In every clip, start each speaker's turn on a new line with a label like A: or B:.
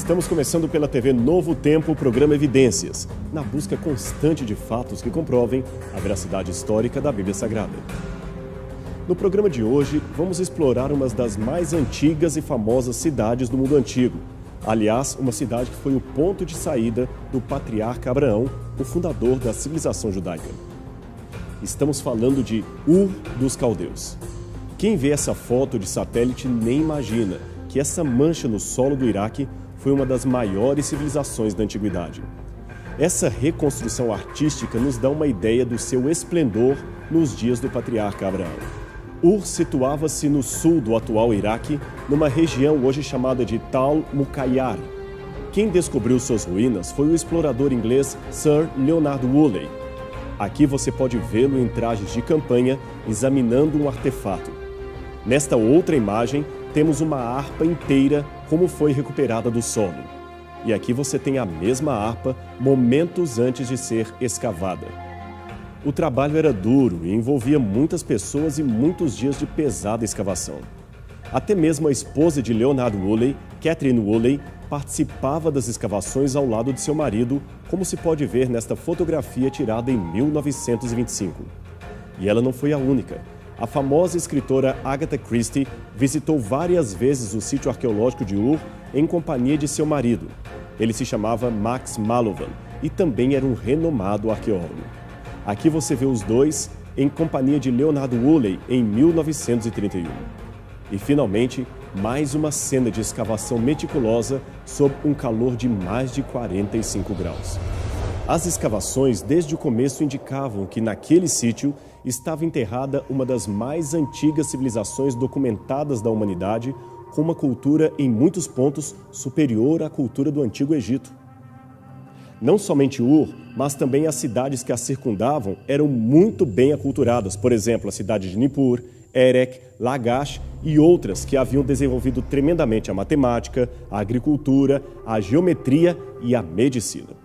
A: Estamos começando pela TV Novo Tempo o programa Evidências, na busca constante de fatos que comprovem a veracidade histórica da Bíblia Sagrada. No programa de hoje, vamos explorar uma das mais antigas e famosas cidades do mundo antigo. Aliás, uma cidade que foi o ponto de saída do patriarca Abraão, o fundador da civilização judaica. Estamos falando de Ur dos Caldeus. Quem vê essa foto de satélite nem imagina que essa mancha no solo do Iraque foi uma das maiores civilizações da antiguidade. Essa reconstrução artística nos dá uma ideia do seu esplendor nos dias do patriarca Abraão. Ur situava-se no sul do atual Iraque, numa região hoje chamada de Tal Mukayyar. Quem descobriu suas ruínas foi o explorador inglês Sir Leonard Woolley. Aqui você pode vê-lo em trajes de campanha, examinando um artefato. Nesta outra imagem, temos uma harpa inteira como foi recuperada do solo. E aqui você tem a mesma harpa momentos antes de ser escavada. O trabalho era duro e envolvia muitas pessoas e muitos dias de pesada escavação. Até mesmo a esposa de Leonard Woolley, Catherine Woolley, participava das escavações ao lado de seu marido, como se pode ver nesta fotografia tirada em 1925. E ela não foi a única. A famosa escritora Agatha Christie visitou várias vezes o sítio arqueológico de Ur em companhia de seu marido. Ele se chamava Max Mallowan e também era um renomado arqueólogo. Aqui você vê os dois em companhia de Leonard Woolley em 1931. E finalmente, mais uma cena de escavação meticulosa sob um calor de mais de 45 graus. As escavações desde o começo indicavam que naquele sítio estava enterrada uma das mais antigas civilizações documentadas da humanidade, com uma cultura em muitos pontos superior à cultura do Antigo Egito. Não somente Ur, mas também as cidades que a circundavam eram muito bem aculturadas, por exemplo, a cidade de Nippur, Erech, Lagash e outras que haviam desenvolvido tremendamente a matemática, a agricultura, a geometria e a medicina.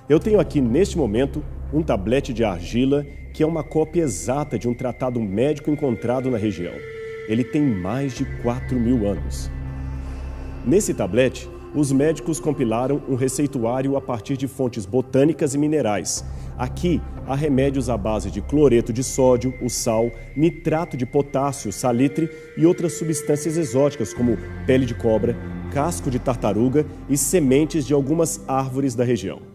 A: Eu tenho aqui, neste momento, um tablete de argila que é uma cópia exata de um tratado médico encontrado na região. Ele tem mais de 4.000 anos. Nesse tablete, os médicos compilaram um receituário a partir de fontes botânicas e minerais. Aqui, há remédios à base de cloreto de sódio, o sal, nitrato de potássio, salitre e outras substâncias exóticas como pele de cobra, casco de tartaruga e sementes de algumas árvores da região.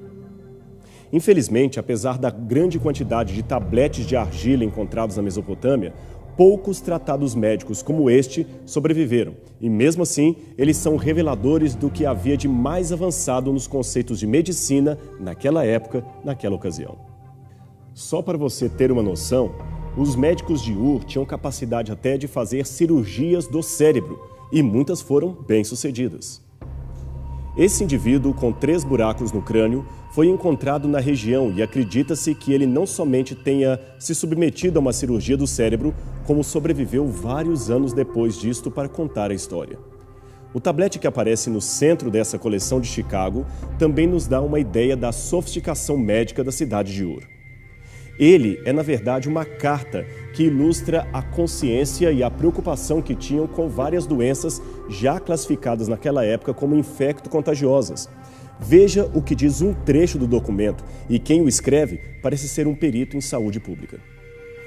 A: Infelizmente, apesar da grande quantidade de tabletes de argila encontrados na Mesopotâmia, poucos tratados médicos como este sobreviveram, e mesmo assim, eles são reveladores do que havia de mais avançado nos conceitos de medicina naquela época, naquela ocasião. Só para você ter uma noção, os médicos de Ur tinham capacidade até de fazer cirurgias do cérebro, e muitas foram bem-sucedidas. Esse indivíduo, com 3 buracos no crânio, foi encontrado na região e acredita-se que ele não somente tenha se submetido a uma cirurgia do cérebro, como sobreviveu vários anos depois disto para contar a história. O tablete que aparece no centro dessa coleção de Chicago também nos dá uma ideia da sofisticação médica da cidade de Ur. Ele é, na verdade, uma carta que ilustra a consciência e a preocupação que tinham com várias doenças já classificadas naquela época como infecto-contagiosas. Veja o que diz um trecho do documento e quem o escreve parece ser um perito em saúde pública.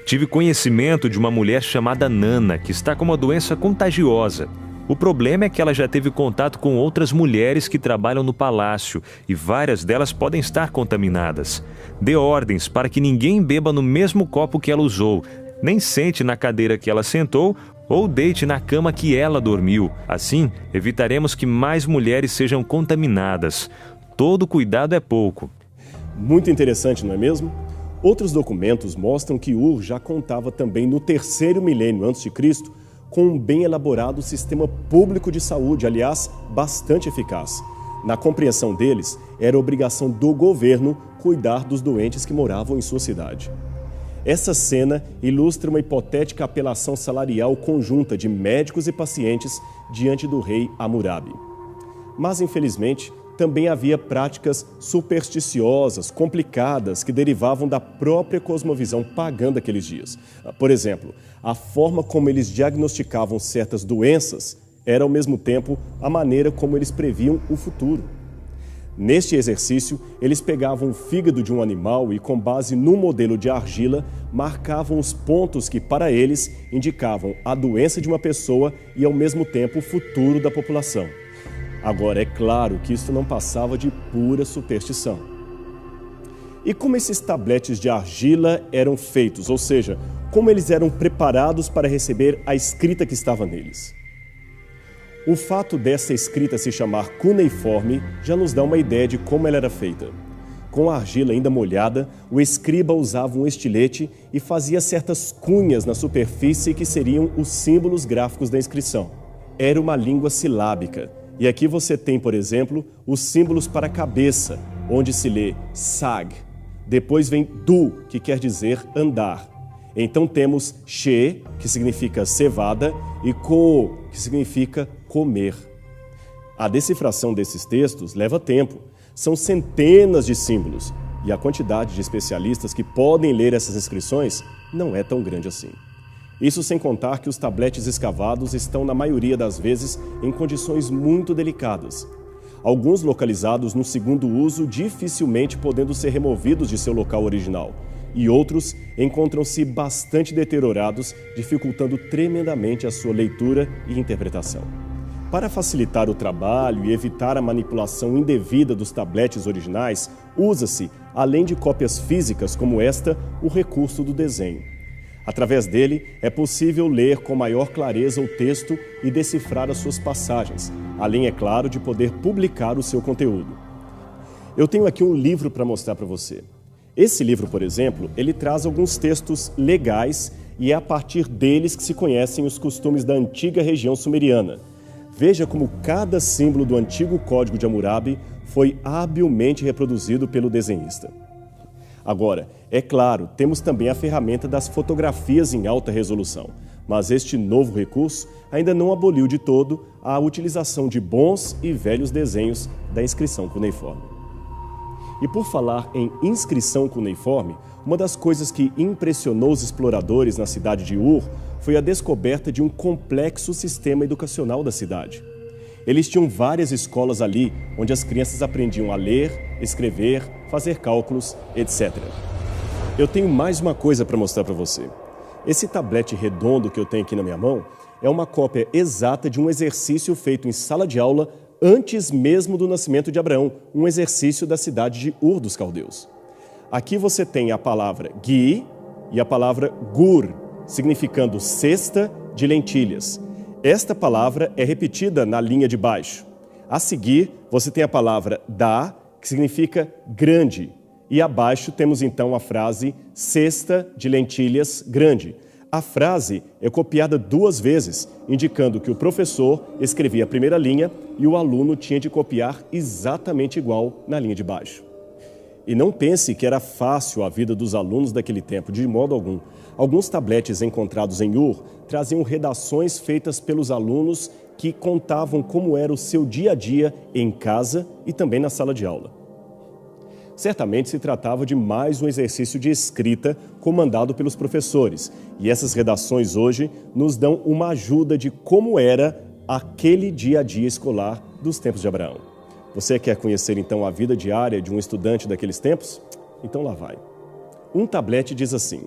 B: Tive conhecimento de uma mulher chamada Nana, que está com uma doença contagiosa. O problema é que ela já teve contato com outras mulheres que trabalham no palácio e várias delas podem estar contaminadas. Dê ordens para que ninguém beba no mesmo copo que ela usou, nem sente na cadeira que ela sentou ou deite na cama que ela dormiu. Assim, evitaremos que mais mulheres sejam contaminadas. Todo cuidado é pouco.
A: Muito interessante, não é mesmo? Outros documentos mostram que Ur já contava também no 3º milênio a.C., com um bem elaborado sistema público de saúde, aliás, bastante eficaz. Na compreensão deles, era obrigação do governo cuidar dos doentes que moravam em sua cidade. Essa cena ilustra uma hipotética apelação salarial conjunta de médicos e pacientes diante do rei Hammurabi. Mas, infelizmente, também havia práticas supersticiosas, complicadas, que derivavam da própria cosmovisão pagã daqueles dias. Por exemplo, a forma como eles diagnosticavam certas doenças era ao mesmo tempo a maneira como eles previam o futuro. Neste exercício, eles pegavam o fígado de um animal e, com base num modelo de argila, marcavam os pontos que, para eles, indicavam a doença de uma pessoa e, ao mesmo tempo, o futuro da população. Agora, é claro que isso não passava de pura superstição. E como esses tabletes de argila eram feitos, ou seja, como eles eram preparados para receber a escrita que estava neles? O fato dessa escrita se chamar cuneiforme já nos dá uma ideia de como ela era feita. Com a argila ainda molhada, o escriba usava um estilete e fazia certas cunhas na superfície que seriam os símbolos gráficos da inscrição. Era uma língua silábica. E aqui você tem, por exemplo, os símbolos para a cabeça, onde se lê sag. Depois vem du, que quer dizer andar. Então temos she, que significa cevada, e ko, que significa comer. A decifração desses textos leva tempo. São centenas de símbolos, e a quantidade de especialistas que podem ler essas inscrições não é tão grande assim. Isso sem contar que os tabletes escavados estão, na maioria das vezes, em condições muito delicadas. Alguns localizados no segundo uso, dificilmente podendo ser removidos de seu local original, e outros encontram-se bastante deteriorados, dificultando tremendamente a sua leitura e interpretação. Para facilitar o trabalho e evitar a manipulação indevida dos tabletes originais, usa-se, além de cópias físicas como esta, o recurso do desenho. Através dele, é possível ler com maior clareza o texto e decifrar as suas passagens, além, é claro, de poder publicar o seu conteúdo. Eu tenho aqui um livro para mostrar para você. Esse livro, por exemplo, ele traz alguns textos legais e é a partir deles que se conhecem os costumes da antiga região sumeriana. Veja como cada símbolo do antigo Código de Hammurabi foi habilmente reproduzido pelo desenhista. Agora, é claro, temos também a ferramenta das fotografias em alta resolução, mas este novo recurso ainda não aboliu de todo a utilização de bons e velhos desenhos da inscrição cuneiforme. E por falar em inscrição cuneiforme, uma das coisas que impressionou os exploradores na cidade de Ur foi a descoberta de um complexo sistema educacional da cidade. Eles tinham várias escolas ali, onde as crianças aprendiam a ler, escrever, fazer cálculos, etc. Eu tenho mais uma coisa para mostrar para você. Esse tablete redondo que eu tenho aqui na minha mão é uma cópia exata de um exercício feito em sala de aula antes mesmo do nascimento de Abraão, um exercício da cidade de Ur dos Caldeus. Aqui você tem a palavra gi e a palavra gur, significando cesta de lentilhas. Esta palavra é repetida na linha de baixo. A seguir, você tem a palavra da, que significa grande. E abaixo temos então a frase cesta de lentilhas grande. A frase é copiada 2 vezes, indicando que o professor escrevia a primeira linha e o aluno tinha de copiar exatamente igual na linha de baixo. E não pense que era fácil a vida dos alunos daquele tempo, de modo algum. Alguns tabletes encontrados em Ur traziam redações feitas pelos alunos que contavam como era o seu dia a dia em casa e também na sala de aula. Certamente se tratava de mais um exercício de escrita comandado pelos professores, e essas redações hoje nos dão uma ajuda de como era aquele dia a dia escolar dos tempos de Abraão. Você quer conhecer então a vida diária de um estudante daqueles tempos? Então lá vai. Um tablete diz assim: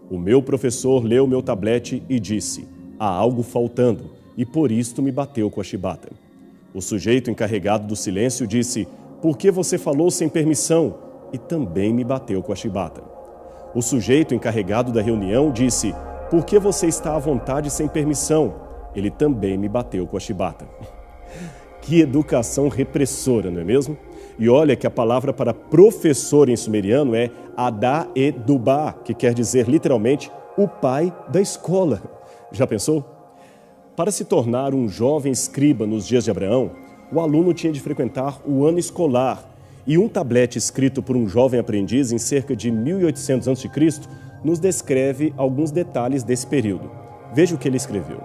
A: o meu professor leu meu tablete e disse: há algo faltando, e por isto me bateu com a chibata. O sujeito encarregado do silêncio disse: por que você falou sem permissão? E também me bateu com a chibata. O sujeito encarregado da reunião disse: por que você está à vontade sem permissão? Ele também me bateu com a chibata. Que educação repressora, não é mesmo? E olha que a palavra para professor em sumeriano é Adá-e-Dubá, que quer dizer literalmente o pai da escola. Já pensou? Para se tornar um jovem escriba nos dias de Abraão, o aluno tinha de frequentar o ano escolar, e um tablete escrito por um jovem aprendiz em cerca de 1800 a.C. nos descreve alguns detalhes desse período. Veja o que ele escreveu.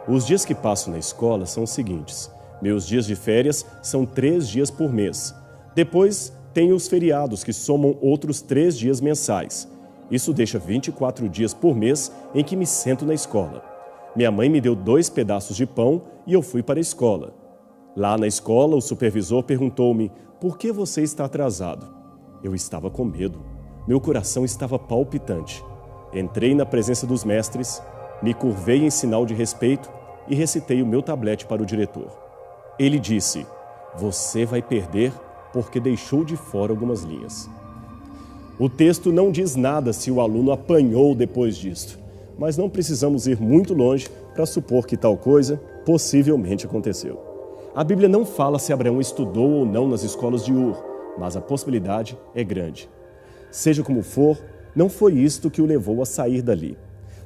A: Os dias que passo na escola são os seguintes: meus dias de férias são 3 dias por mês. Depois, tenho os feriados, que somam outros 3 dias mensais. Isso deixa 24 dias por mês em que me sento na escola. Minha mãe me deu 2 pedaços de pão e eu fui para a escola. Lá na escola, o supervisor perguntou-me: por que você está atrasado? Eu estava com medo. Meu coração estava palpitante. Entrei na presença dos mestres, me curvei em sinal de respeito e recitei o meu tablete para o diretor. Ele disse: você vai perder porque deixou de fora algumas linhas. O texto não diz nada se o aluno apanhou depois disto, mas não precisamos ir muito longe para supor que tal coisa possivelmente aconteceu. A Bíblia não fala se Abraão estudou ou não nas escolas de Ur, mas a possibilidade é grande. Seja como for, não foi isto que o levou a sair dali.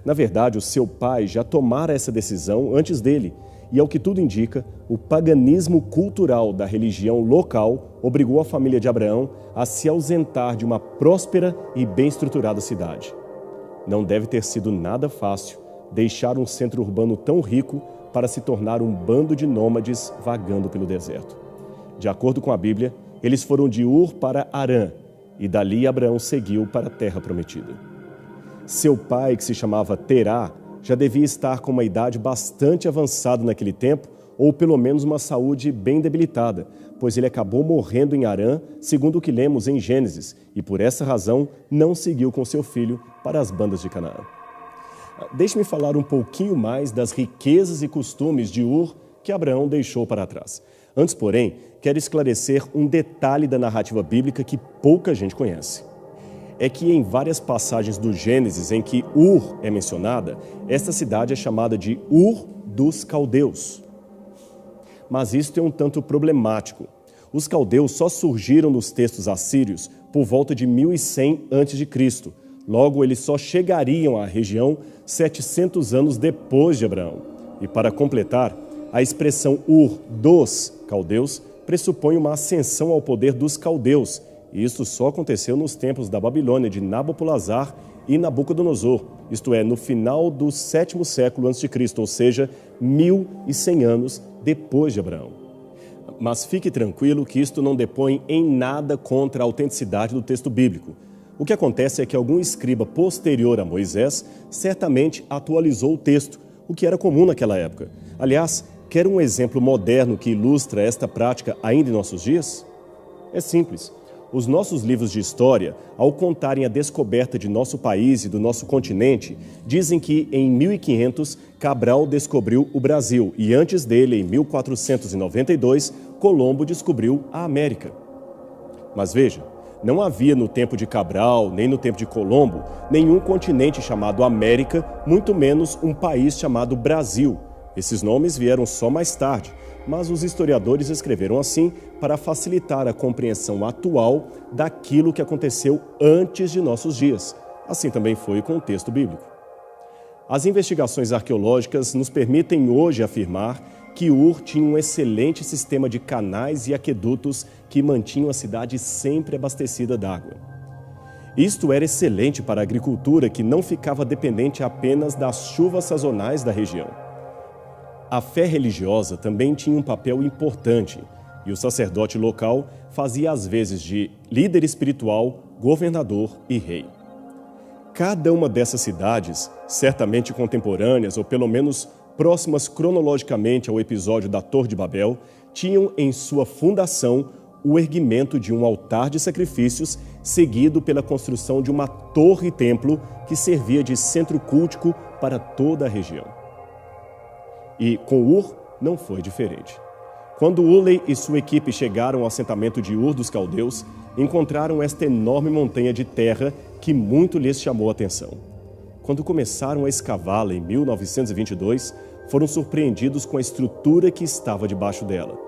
A: Na verdade, o seu pai já tomara essa decisão antes dele, e ao que tudo indica, o paganismo cultural da religião local obrigou a família de Abraão a se ausentar de uma próspera e bem estruturada cidade. Não deve ter sido nada fácil deixar um centro urbano tão rico para se tornar um bando de nômades vagando pelo deserto. De acordo com a Bíblia, eles foram de Ur para Harã, e dali Abraão seguiu para a terra prometida. Seu pai, que se chamava Terá, já devia estar com uma idade bastante avançada naquele tempo, ou pelo menos uma saúde bem debilitada, pois ele acabou morrendo em Harã, segundo o que lemos em Gênesis, e por essa razão não seguiu com seu filho para as bandas de Canaã. Deixe-me falar um pouquinho mais das riquezas e costumes de Ur que Abraão deixou para trás. Antes, porém, quero esclarecer um detalhe da narrativa bíblica que pouca gente conhece. É que em várias passagens do Gênesis em que Ur é mencionada, esta cidade é chamada de Ur dos Caldeus. Mas isto é um tanto problemático. Os caldeus só surgiram nos textos assírios por volta de 1100 a.C., Logo, eles só chegariam à região 700 anos depois de Abraão. E para completar, a expressão Ur dos caldeus pressupõe uma ascensão ao poder dos caldeus. E isso só aconteceu nos tempos da Babilônia de Nabopolassar e Nabucodonosor, isto é, no final do 7º século a.C., ou seja, 1100 anos depois de Abraão. Mas fique tranquilo que isto não depõe em nada contra a autenticidade do texto bíblico. O que acontece é que algum escriba posterior a Moisés certamente atualizou o texto, o que era comum naquela época. Aliás, quer um exemplo moderno que ilustra esta prática ainda em nossos dias? É simples. Os nossos livros de história, ao contarem a descoberta de nosso país e do nosso continente, dizem que em 1500 Cabral descobriu o Brasil e antes dele, em 1492, Colombo descobriu a América. Mas veja, não havia no tempo de Cabral, nem no tempo de Colombo, nenhum continente chamado América, muito menos um país chamado Brasil. Esses nomes vieram só mais tarde, mas os historiadores escreveram assim para facilitar a compreensão atual daquilo que aconteceu antes de nossos dias. Assim também foi com o texto bíblico. As investigações arqueológicas nos permitem hoje afirmar que Ur tinha um excelente sistema de canais e aquedutos que mantinham a cidade sempre abastecida d'água. Isto era excelente para a agricultura, que não ficava dependente apenas das chuvas sazonais da região. A fé religiosa também tinha um papel importante, e o sacerdote local fazia às vezes de líder espiritual, governador e rei. Cada uma dessas cidades, certamente contemporâneas ou pelo menos próximas cronologicamente ao episódio da Torre de Babel, tinham em sua fundação o erguimento de um altar de sacrifícios, seguido pela construção de uma torre-templo que servia de centro cultico para toda a região. E com Ur não foi diferente. Quando Ulei e sua equipe chegaram ao assentamento de Ur dos Caldeus, encontraram esta enorme montanha de terra que muito lhes chamou a atenção. Quando começaram a escavá-la em 1922, foram surpreendidos com a estrutura que estava debaixo dela.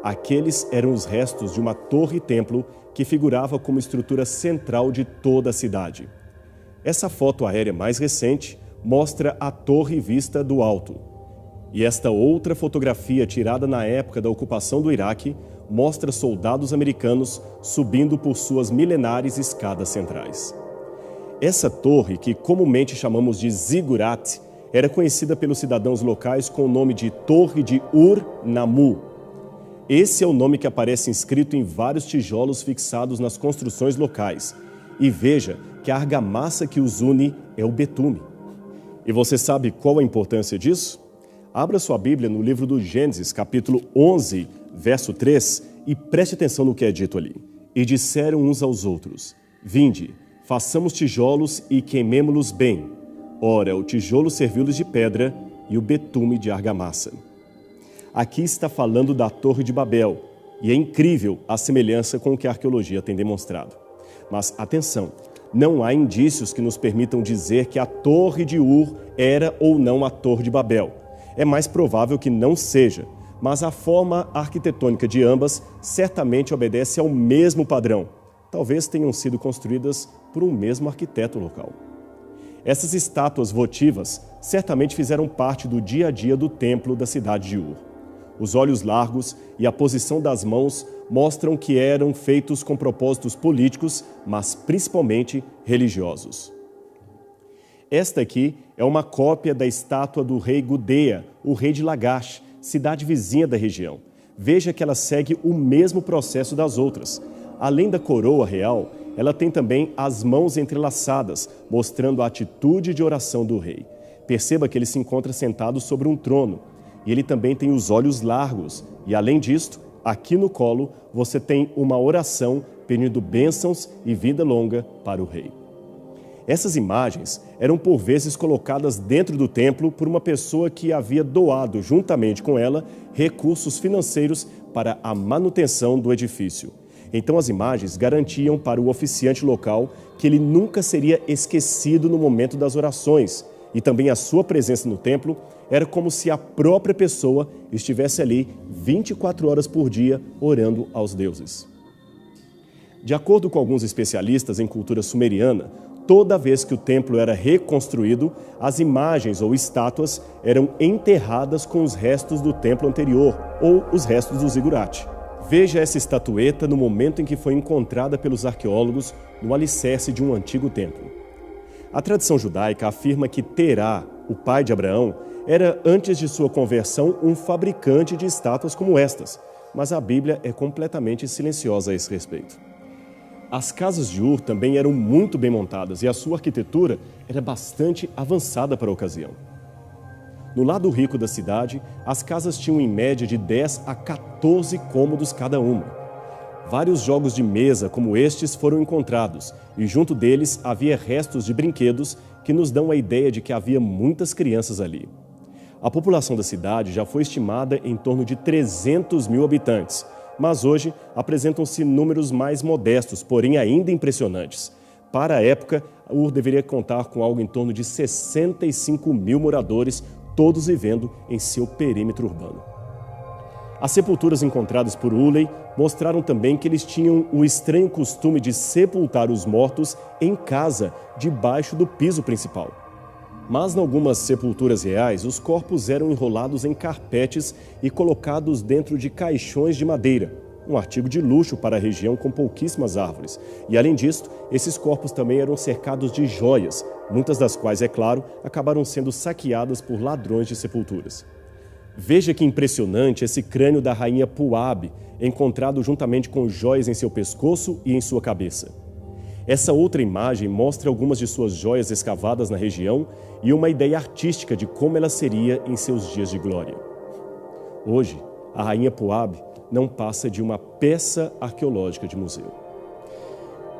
A: Aqueles eram os restos de uma torre-templo que figurava como estrutura central de toda a cidade. Essa foto aérea mais recente mostra a torre vista do alto. E esta outra fotografia, tirada na época da ocupação do Iraque, mostra soldados americanos subindo por suas milenares escadas centrais. Essa torre, que comumente chamamos de Zigurat, era conhecida pelos cidadãos locais com o nome de Torre de Ur-Nammu. Esse é o nome que aparece inscrito em vários tijolos fixados nas construções locais. E veja que a argamassa que os une é o betume. E você sabe qual a importância disso? Abra sua Bíblia no livro do Gênesis, capítulo 11, verso 3, e preste atenção no que é dito ali. E disseram uns aos outros: Vinde, façamos tijolos e queimemo-los bem. Ora, o tijolo serviu-lhes de pedra e o betume de argamassa. Aqui está falando da Torre de Babel, e é incrível a semelhança com o que a arqueologia tem demonstrado. Mas atenção, não há indícios que nos permitam dizer que a Torre de Ur era ou não a Torre de Babel. É mais provável que não seja, mas a forma arquitetônica de ambas certamente obedece ao mesmo padrão. Talvez tenham sido construídas por um mesmo arquiteto local. Essas estátuas votivas certamente fizeram parte do dia a dia do templo da cidade de Ur. Os olhos largos e a posição das mãos mostram que eram feitos com propósitos políticos, mas principalmente religiosos. Esta aqui é uma cópia da estátua do rei Gudea, o rei de Lagash, cidade vizinha da região. Veja que ela segue o mesmo processo das outras. Além da coroa real, ela tem também as mãos entrelaçadas, mostrando a atitude de oração do rei. Perceba que ele se encontra sentado sobre um trono. E ele também tem os olhos largos. E além disto, aqui no colo, você tem uma oração pedindo bênçãos e vida longa para o rei. Essas imagens eram por vezes colocadas dentro do templo por uma pessoa que havia doado, juntamente com ela, recursos financeiros para a manutenção do edifício. Então as imagens garantiam para o oficiante local que ele nunca seria esquecido no momento das orações, e também a sua presença no templo era como se a própria pessoa estivesse ali 24 horas por dia orando aos deuses. De acordo com alguns especialistas em cultura sumeriana, toda vez que o templo era reconstruído, as imagens ou estátuas eram enterradas com os restos do templo anterior ou os restos do zigurate. Veja essa estatueta no momento em que foi encontrada pelos arqueólogos no alicerce de um antigo templo. A tradição judaica afirma que Terá, o pai de Abraão, era, antes de sua conversão, um fabricante de estátuas como estas, mas a Bíblia é completamente silenciosa a esse respeito. As casas de Ur também eram muito bem montadas e a sua arquitetura era bastante avançada para a ocasião. No lado rico da cidade, as casas tinham em média de 10 a 14 cômodos cada uma. Vários jogos de mesa como estes foram encontrados e junto deles havia restos de brinquedos que nos dão a ideia de que havia muitas crianças ali. A população da cidade já foi estimada em torno de 300 mil habitantes, mas hoje apresentam-se números mais modestos, porém ainda impressionantes. Para a época, Ur deveria contar com algo em torno de 65 mil moradores, todos vivendo em seu perímetro urbano. As sepulturas encontradas por Uley mostraram também que eles tinham o estranho costume de sepultar os mortos em casa, debaixo do piso principal. Mas em algumas sepulturas reais, os corpos eram enrolados em carpetes e colocados dentro de caixões de madeira, um artigo de luxo para a região com pouquíssimas árvores. E além disso, esses corpos também eram cercados de joias, muitas das quais, é claro, acabaram sendo saqueadas por ladrões de sepulturas. Veja que impressionante esse crânio da rainha Puabe, encontrado juntamente com joias em seu pescoço e em sua cabeça. Essa outra imagem mostra algumas de suas joias escavadas na região e uma ideia artística de como ela seria em seus dias de glória. Hoje, a rainha Puabe não passa de uma peça arqueológica de museu.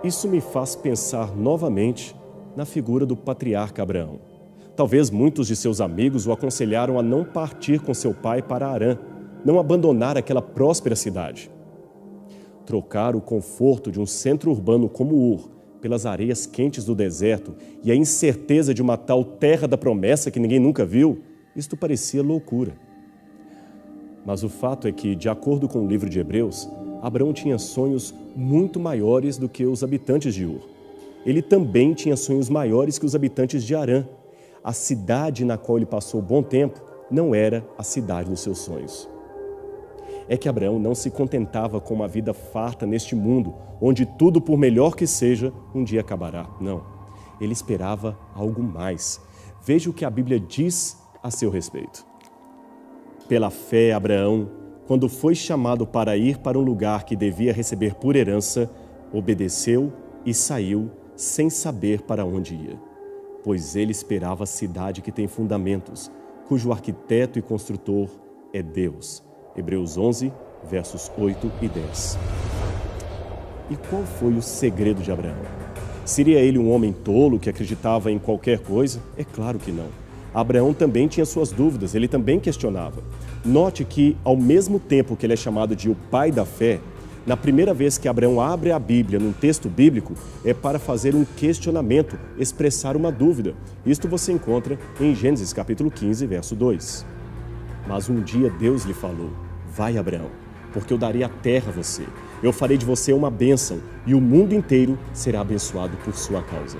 A: Isso me faz pensar novamente na figura do patriarca Abraão. Talvez muitos de seus amigos o aconselharam a não partir com seu pai para Harã, não abandonar aquela próspera cidade. Trocar o conforto de um centro urbano como Ur pelas areias quentes do deserto e a incerteza de uma tal terra da promessa que ninguém nunca viu, isto parecia loucura. Mas o fato é que, de acordo com o livro de Hebreus, Abraão tinha sonhos muito maiores do que os habitantes de Ur. Ele também tinha sonhos maiores que os habitantes de Harã. A cidade na qual ele passou bom tempo não era a cidade dos seus sonhos. É que Abraão não se contentava com uma vida farta neste mundo, onde tudo, por melhor que seja, um dia acabará. Não, ele esperava algo mais. Veja o que a Bíblia diz a seu respeito. Pela fé, Abraão, quando foi chamado para ir para um lugar que devia receber por herança, obedeceu e saiu sem saber para onde ia. pois ele esperava a cidade que tem fundamentos, cujo arquiteto e construtor é Deus. Hebreus 11, versos 8 e 10. E qual foi o segredo de Abraão? Seria ele um homem tolo que acreditava em qualquer coisa? É claro que não. Abraão também tinha suas dúvidas, ele também questionava. Note que, ao mesmo tempo que ele é chamado de o pai da fé, na primeira vez que Abraão abre a Bíblia num texto bíblico, é para fazer um questionamento, expressar uma dúvida. Isto você encontra em Gênesis capítulo 15, verso 2. Mas um dia Deus lhe falou: vai, Abraão, porque eu darei a terra a você. Eu farei de você uma bênção e o mundo inteiro será abençoado por sua causa.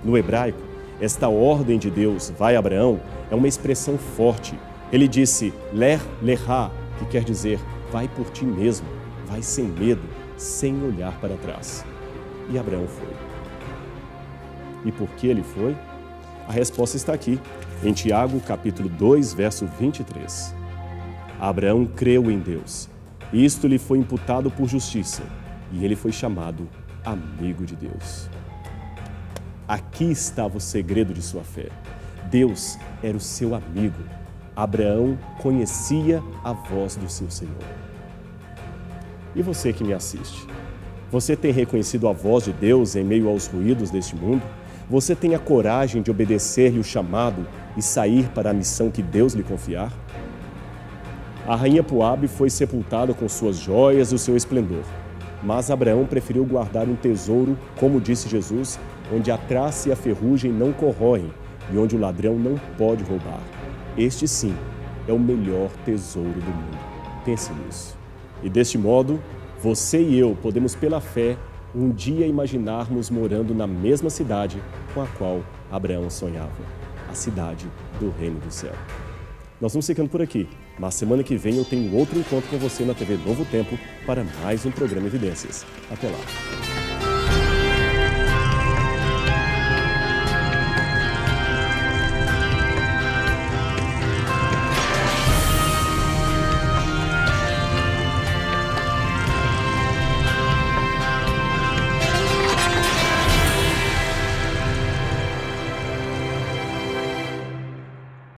A: No hebraico, esta ordem de Deus, vai, Abraão, é uma expressão forte. Ele disse, ler lehá, que quer dizer, vai por ti mesmo, vai sem medo, sem olhar para trás. E Abraão foi. E por que ele foi? A resposta está aqui, em Tiago, capítulo 2, verso 23. Abraão creu em Deus. Isto lhe foi imputado por justiça, e ele foi chamado amigo de Deus. Aqui estava o segredo de sua fé. Deus era o seu amigo. Abraão conhecia a voz do seu Senhor. E você que me assiste? Você tem reconhecido a voz de Deus em meio aos ruídos deste mundo? Você tem a coragem de obedecer-lhe o chamado e sair para a missão que Deus lhe confiar? A rainha Poabe foi sepultada com suas joias e o seu esplendor. Mas Abraão preferiu guardar um tesouro, como disse Jesus, onde a traça e a ferrugem não corroem e onde o ladrão não pode roubar. Este sim é o melhor tesouro do mundo. Pense nisso. E deste modo, você e eu podemos pela fé um dia imaginarmos morando na mesma cidade com a qual Abraão sonhava, a cidade do Reino do Céu. Nós vamos ficando por aqui, mas semana que vem eu tenho outro encontro com você na TV Novo Tempo para mais um programa Evidências. Até lá!